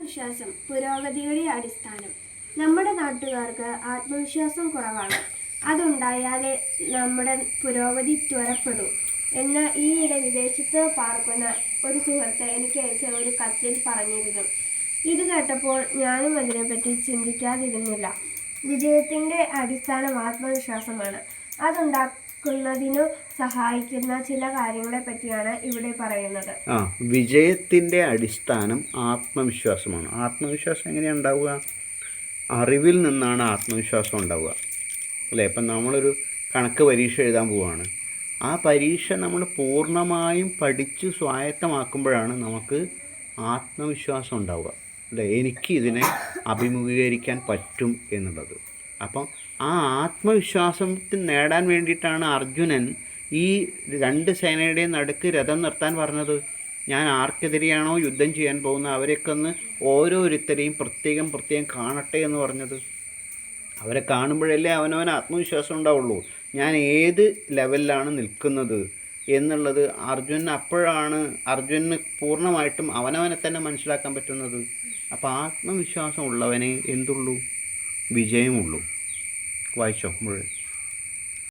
ആത്മവിശ്വാസം പുരോഗതിയുടെ അടിസ്ഥാനം. നമ്മുടെ നാട്ടുകാർക്ക് ആത്മവിശ്വാസം കുറവാണ്. അതുണ്ടായാലേ നമ്മുടെ പുരോഗതി ത്വരപ്പെടൂ എന്ന് ഈയിടെ വിദേശത്ത് പാർക്കുന്ന ഒരു സുഹൃത്ത് എനിക്ക് അയച്ച ഒരു കത്തിൽ പറഞ്ഞിരുന്നു. ഇത് കേട്ടപ്പോൾ ഞാനും അതിനെപ്പറ്റി ചിന്തിക്കാതിരുന്നില്ല. വിജയത്തിൻ്റെ അടിസ്ഥാനം ആത്മവിശ്വാസമാണ്. അതുണ്ടാക്കുന്നതിനു സഹായിക്കുന്ന ചില കാര്യങ്ങളെ പറ്റിയാണ് ഇവിടെ പറയുന്നത്. വിജയത്തിൻ്റെ അടിസ്ഥാനം ആത്മവിശ്വാസമാണ്. ആത്മവിശ്വാസം എങ്ങനെയാണ് ഉണ്ടാവുക? അറിവിൽ നിന്നാണ് ആത്മവിശ്വാസം ഉണ്ടാവുക, അല്ലേ? ഇപ്പം നമ്മളൊരു കണക്ക് പരീക്ഷ എഴുതാൻ പോവുകയാണ്. ആ പരീക്ഷ നമ്മൾ പൂർണ്ണമായും പഠിച്ച് സ്വായത്തമാക്കുമ്പോഴാണ് നമുക്ക് ആത്മവിശ്വാസം ഉണ്ടാവുക, അല്ലേ? എനിക്ക് ഇതിനെ അഭിമുഖീകരിക്കാൻ പറ്റും എന്നുള്ളത്. അപ്പം ആ ആത്മവിശ്വാസത്തിൽ നേടാൻ വേണ്ടിയിട്ടാണ് അർജുനൻ ഈ രണ്ട് സേനയുടെയും നടുക്ക് രഥം നിർത്താൻ പറഞ്ഞത്. ഞാൻ ആർക്കെതിരെയാണോ യുദ്ധം ചെയ്യാൻ പോകുന്നത് അവരെയൊക്കെ ഒന്ന് ഓരോരുത്തരെയും പ്രത്യേകം കാണട്ടെ എന്ന് പറഞ്ഞത്. അവരെ കാണുമ്പോഴല്ലേ അവനവന് ആത്മവിശ്വാസം ഉണ്ടാവുള്ളൂ. ഞാൻ ഏത് ലെവലിലാണ് നിൽക്കുന്നത് എന്നുള്ളത് അർജുനന് പൂർണ്ണമായിട്ടും അവനവനെ തന്നെ മനസ്സിലാക്കാൻ പറ്റുന്നത്. അപ്പോൾ ആത്മവിശ്വാസം ഉള്ളവനെ എന്തുള്ളൂ? വിജയമുള്ളൂ. വായിച്ചോ മുഴുവൻ.